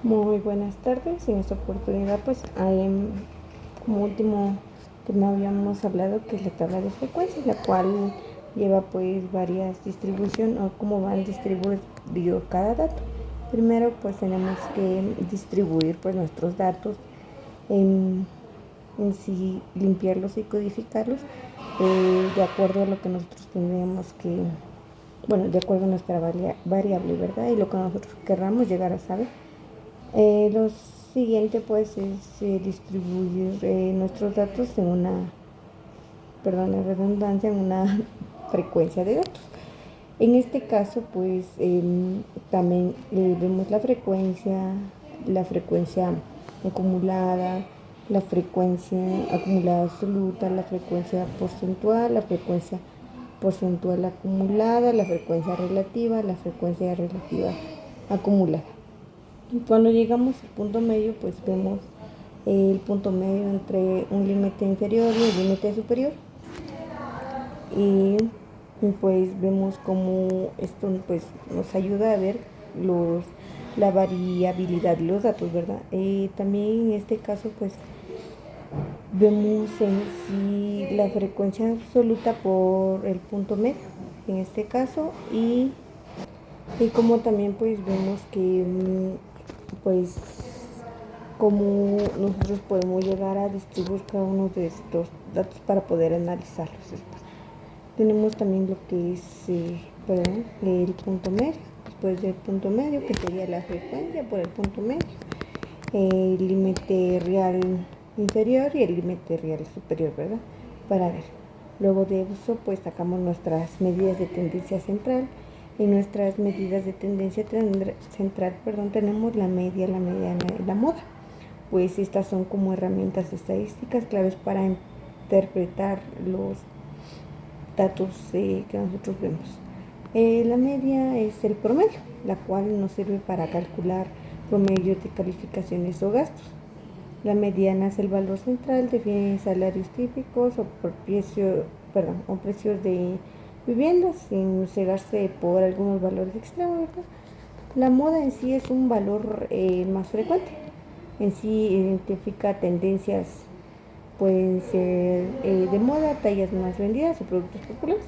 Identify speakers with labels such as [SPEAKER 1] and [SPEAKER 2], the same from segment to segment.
[SPEAKER 1] Muy buenas tardes. En esta oportunidad pues como último tema habíamos hablado que es la tabla de frecuencias, la cual lleva pues varias distribuciones o cómo van distribuidos cada dato. Primero pues tenemos que distribuir pues nuestros datos en sí, limpiarlos y codificarlos de acuerdo a lo que nosotros tendríamos que, bueno, de acuerdo a nuestra variable, ¿verdad? Y lo que nosotros querramos llegar a saber. Lo siguiente pues es distribuir nuestros datos en una, perdón la redundancia, en una frecuencia de datos. En este caso pues también vemos la frecuencia acumulada, la frecuencia acumulada absoluta, la frecuencia porcentual acumulada, la frecuencia relativa acumulada. Cuando llegamos al punto medio, pues vemos el punto medio entre un límite inferior y un límite superior. Y pues vemos cómo esto pues nos ayuda a ver la variabilidad de los datos, ¿verdad? También en este caso pues vemos en sí la frecuencia absoluta por el punto medio, en este caso, y como también pues vemos que pues cómo nosotros podemos llegar a distribuir cada uno de estos datos para poder analizarlos después. Tenemos también lo que es el punto medio, después del punto medio que sería la frecuencia por el punto medio, el límite real inferior y el límite real superior, ¿verdad? Para ver. Luego de eso pues sacamos nuestras medidas de tendencia central. En nuestras medidas de tendencia central, tenemos la media, la mediana y la moda. Pues estas son como herramientas estadísticas claves para interpretar los datos que nosotros vemos. La media es el promedio, la cual nos sirve para calcular promedios de calificaciones o gastos. La mediana es el valor central, define salarios típicos o precios de viviendas sin cegarse por algunos valores extremos, ¿verdad? La moda en sí es un valor más frecuente. En sí identifica tendencias, pueden ser de moda, tallas más vendidas o productos populares.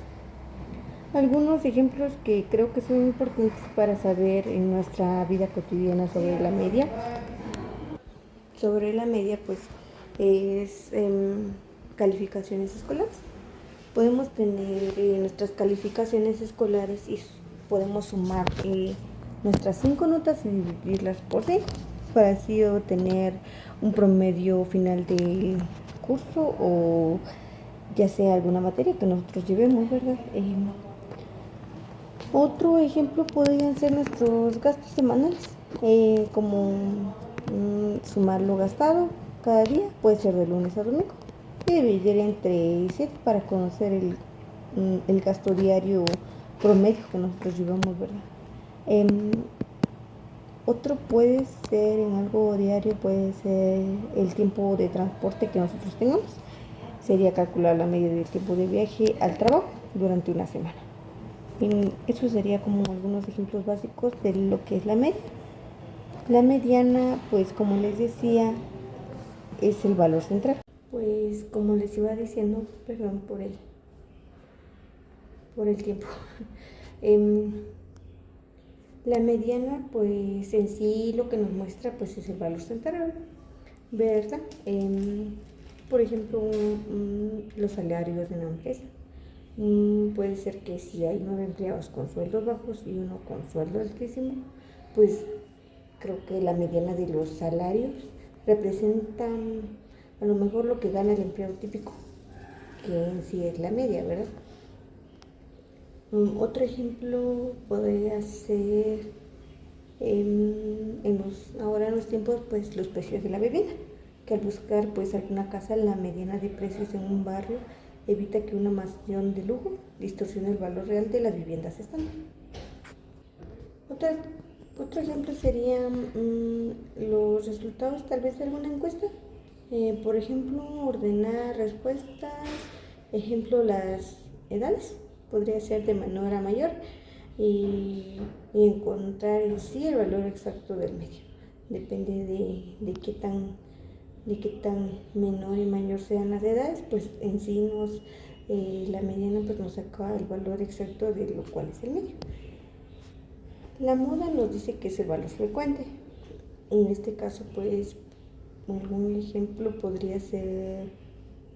[SPEAKER 1] Algunos ejemplos que creo que son importantes para saber en nuestra vida cotidiana sobre la media. Sobre la media, pues es calificaciones escolares. Podemos tener nuestras calificaciones escolares y podemos sumar nuestras 5 notas y dividirlas por 6 para así obtener un promedio final del curso o ya sea alguna materia que nosotros llevemos, ¿verdad? Otro ejemplo podrían ser nuestros gastos semanales, como sumar lo gastado cada día, puede ser de lunes a domingo, y dividir entre 7 para conocer el gasto diario promedio que nosotros llevamos, ¿verdad? Otro puede ser en algo diario, puede ser el tiempo de transporte que nosotros tengamos. Sería calcular la media del tiempo de viaje al trabajo durante una semana. Eso sería como algunos ejemplos básicos de lo que es la media. La mediana, pues como les decía, es el valor central. Pues como les iba diciendo, perdón por el tiempo. La mediana, pues en sí lo que nos muestra pues es el valor central, ¿verdad? Por ejemplo, los salarios de una empresa. Puede ser que si hay 9 empleados con sueldos bajos y uno con sueldo altísimo, pues creo que la mediana de los salarios representa a lo mejor lo que gana el empleado típico, que en sí es la media, ¿verdad? Otro ejemplo podría ser ahora en los tiempos, pues los precios de la vivienda, que al buscar pues alguna casa, la mediana de precios en un barrio evita que una mansión de lujo distorsione el valor real de las viviendas estándar. Otro ejemplo serían los resultados tal vez de alguna encuesta. Por ejemplo, ordenar respuestas, ejemplo las edades. podría ser de menor a mayor y encontrar en sí el valor exacto del medio. Depende de qué tan menor y mayor sean las edades, pues en sí la mediana pues nos saca el valor exacto de lo cual es el medio. La moda nos dice que es el valor frecuente. En este caso, pues, algún ejemplo podría ser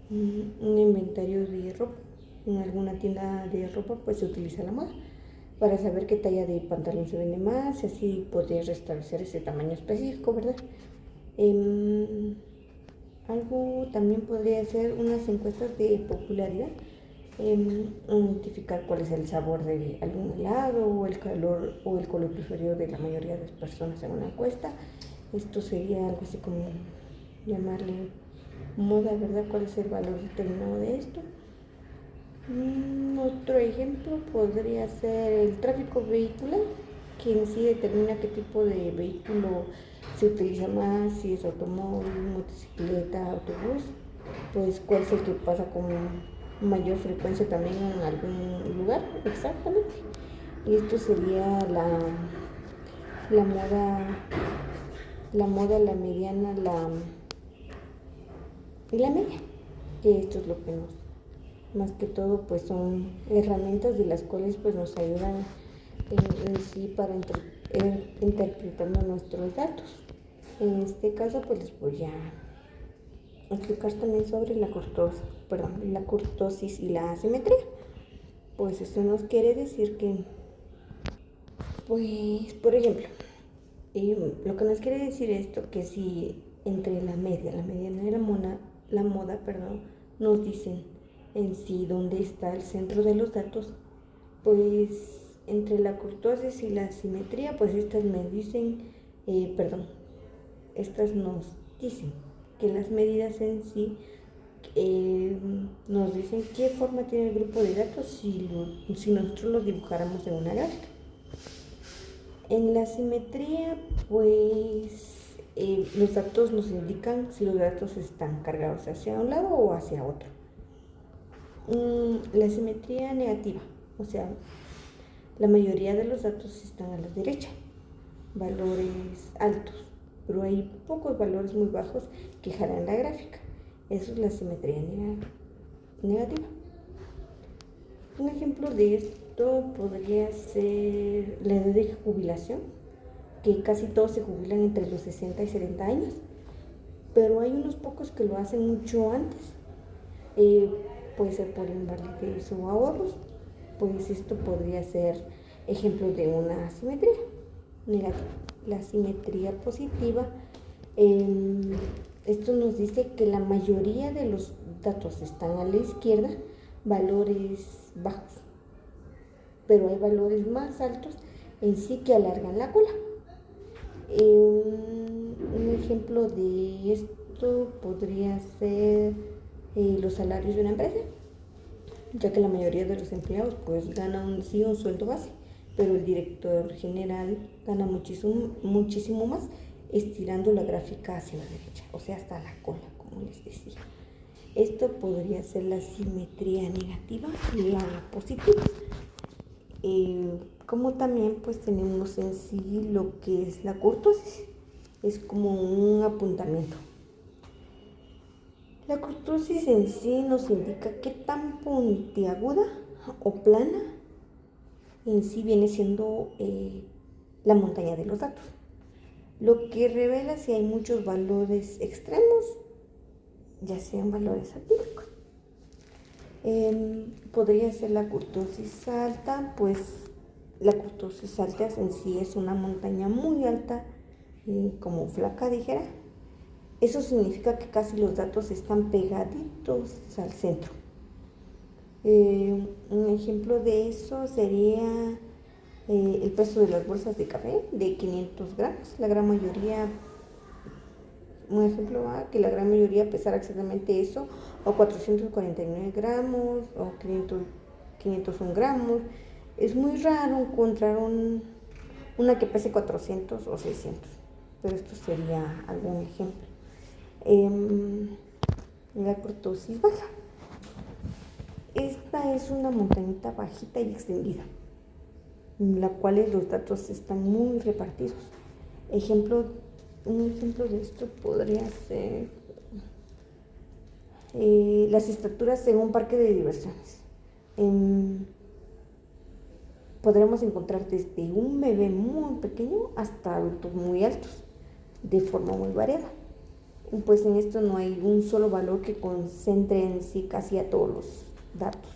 [SPEAKER 1] un inventario de ropa. En alguna tienda de ropa, pues, se utiliza la moda para saber qué talla de pantalón se vende más y así poder restablecer ese tamaño específico, ¿verdad? Algo también podría ser unas encuestas de popularidad. Identificar cuál es el sabor de algún helado o el color preferido de la mayoría de las personas en una encuesta. Esto sería algo así como llamarle moda, ¿verdad? ¿Cuál es el valor determinado de esto? Otro ejemplo podría ser el tráfico vehicular, que en sí determina qué tipo de vehículo se utiliza más, si es automóvil, motocicleta, autobús, pues cuál es el que pasa con mayor frecuencia también en algún lugar, exactamente. Y esto sería la moda, la mediana, y la media, que esto es lo que más que todo, pues son herramientas de las cuales pues nos ayudan en sí para interpretando nuestros datos. En este caso, pues les voy a explicar también sobre la kurtosis y la asimetría. Pues esto nos quiere decir que, pues, por ejemplo, lo que nos quiere decir esto, que si entre la mediana y la moda, nos dicen en sí dónde está el centro de los datos, pues entre la kurtosis y la asimetría, pues estas nos dicen que las medidas en sí nos dicen qué forma tiene el grupo de datos si nosotros los dibujáramos en una gráfica. En la simetría, pues los datos nos indican si los datos están cargados hacia un lado o hacia otro. La simetría negativa, o sea, la mayoría de los datos están a la derecha, valores altos, pero hay pocos valores muy bajos que jalan la gráfica. Eso es la simetría negativa. Un ejemplo de esto podría ser la edad de jubilación, que casi todos se jubilan entre los 60 y 70 años, pero hay unos pocos que lo hacen mucho antes. Puede ser por invalidez o ahorros, pues esto podría ser ejemplo de una asimetría negativa. La simetría positiva, esto nos dice que la mayoría de los datos están a la izquierda, valores bajos, pero hay valores más altos en sí que alargan la cola. Un ejemplo de esto podría ser los salarios de una empresa, ya que la mayoría de los empleados pues ganan un sueldo base, pero el director general gana muchísimo más, estirando la gráfica hacia la derecha, o sea, hasta la cola, como les decía. Esto podría ser la simetría negativa y la positiva. Como también pues tenemos en sí lo que es la kurtosis, es como un apuntamiento. La kurtosis en sí nos indica qué tan puntiaguda o plana en sí viene siendo la montaña de los datos, lo que revela si hay muchos valores extremos, ya sean valores atípicos. Podría ser la kurtosis alta, pues la kurtosis alta en sí es una montaña muy alta, como flaca dijera. Eso significa que casi los datos están pegaditos al centro. Un ejemplo de eso sería el peso de las bolsas de café de 500 gramos. Un ejemplo va que la gran mayoría pesara exactamente eso, o 449 gramos, o 501 gramos. Es muy raro encontrar una que pese 400 o 600, pero esto sería algún ejemplo. La kurtosis baja. esta es una montañita bajita y extendida, en la cual los datos están muy repartidos. Un ejemplo de esto podría ser las estructuras en un parque de diversiones. Podremos encontrar desde un bebé muy pequeño hasta adultos muy altos, de forma muy variada. Pues en esto no hay un solo valor que concentre en sí casi a todos los datos.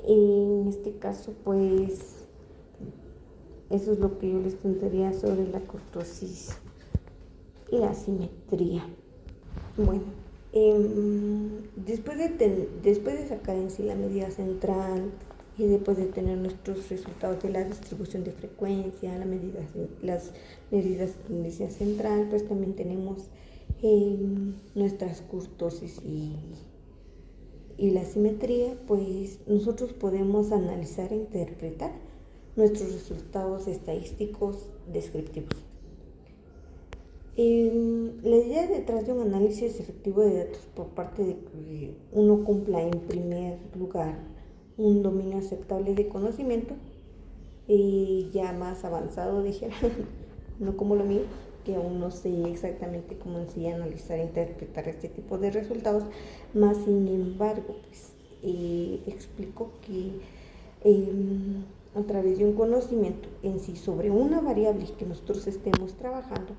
[SPEAKER 1] En este caso, pues, eso es lo que yo les contaría sobre la cortosis y la simetría. Bueno, después de sacar en sí la medida central y después de tener nuestros resultados de la distribución de frecuencia, las medidas de tendencia central, pues también tenemos nuestras cortosis y la simetría. Pues nosotros podemos analizar e interpretar nuestros resultados estadísticos descriptivos. La idea detrás de un análisis efectivo de datos por parte de que uno cumpla en primer lugar un dominio aceptable de conocimiento, ya más avanzado, dijera, no como lo mío, que aún no sé exactamente cómo en sí analizar e interpretar este tipo de resultados, más sin embargo, pues explico que a través de un conocimiento en sí sobre una variable que nosotros estemos trabajando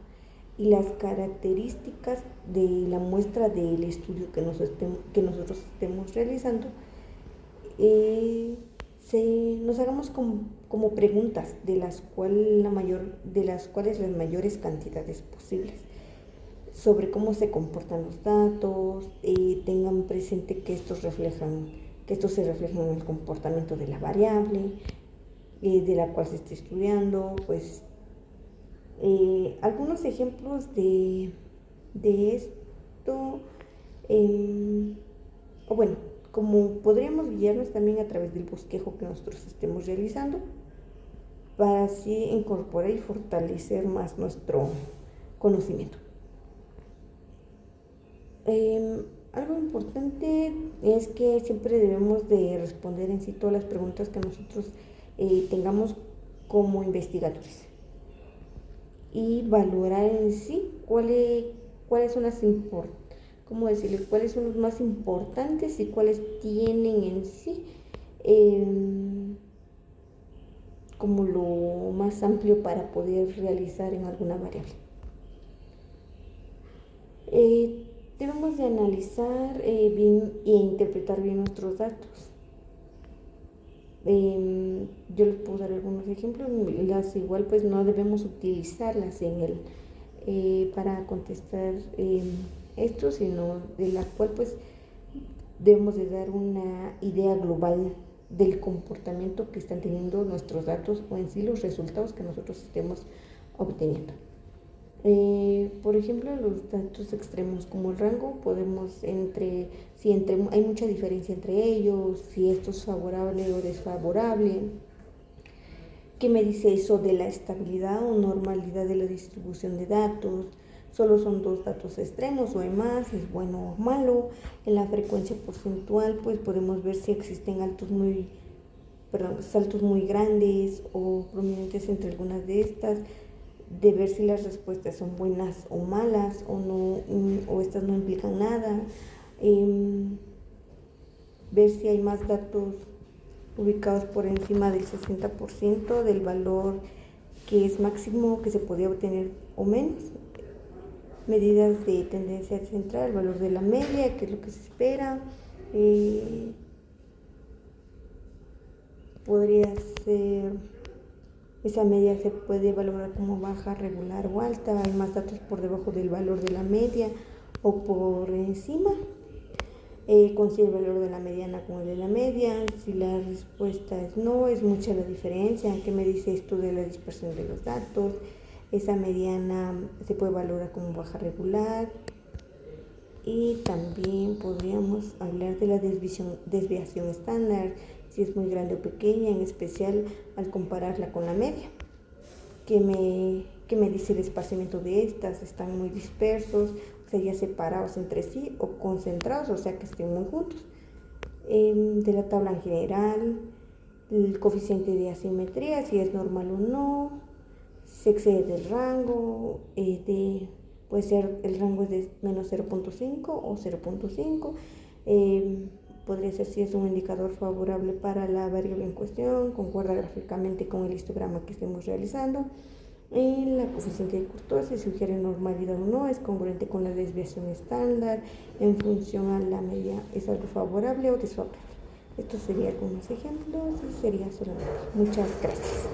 [SPEAKER 1] y las características de la muestra del estudio que nosotros estemos realizando, nos hagamos como preguntas de las cuales las mayores cantidades posibles sobre cómo se comportan los datos, tengan presente que estos se reflejan en el comportamiento de la variable de la cual se está estudiando. Pues algunos ejemplos de esto, como podríamos guiarnos también a través del bosquejo que nosotros estemos realizando, para así incorporar y fortalecer más nuestro conocimiento. Algo importante es que siempre debemos de responder en sí todas las preguntas que nosotros tengamos como investigadores y valorar en sí cuáles son cuáles son los más importantes y cuáles tienen en sí como lo más amplio para poder realizar en alguna variable. Debemos de analizar bien e interpretar bien nuestros datos. Yo les puedo dar algunos ejemplos. Las igual pues no debemos utilizarlas para contestar esto, sino de la cual pues debemos de dar una idea global del comportamiento que están teniendo nuestros datos o en sí los resultados que nosotros estemos obteniendo. Por ejemplo, los datos extremos como el rango, podemos hay mucha diferencia entre ellos, si esto es favorable o desfavorable. ¿Qué me dice eso de la estabilidad o normalidad de la distribución de datos? Solo son dos datos extremos o hay más, es bueno o malo. En la frecuencia porcentual pues podemos ver si existen saltos muy grandes o prominentes entre algunas de estas, de ver si las respuestas son buenas o malas o no, o estas no implican nada, ver si hay más datos ubicados por encima del 60% del valor que es máximo que se podía obtener o menos. Medidas de tendencia central, el valor de la media, que es lo que se espera. Podría ser, esa media se puede valorar como baja, regular o alta. Hay más datos por debajo del valor de la media o por encima. Considera el valor de la mediana como el de la media. Si la respuesta es no, es mucha la diferencia. ¿Qué me dice esto de la dispersión de los datos? Esa mediana se puede valorar como baja, regular. Y también podríamos hablar de la desviación estándar, si es muy grande o pequeña, en especial al compararla con la media. ¿Qué me dice el esparcimiento de estas? ¿Están muy dispersos sería separados entre sí o concentrados, o sea que estén muy juntos. De la tabla en general, el coeficiente de asimetría, si es normal o no, se excede del rango, puede ser el rango es de menos 0.5 o 0.5. Podría ser si es un indicador favorable para la variable en cuestión, concuerda gráficamente con el histograma que estemos realizando. La coeficiente de kurtosis sugiere normalidad o no, es congruente con la desviación estándar, en función a la media es algo favorable o desfavorable. Estos serían algunos ejemplos y sería solamente. Muchas gracias.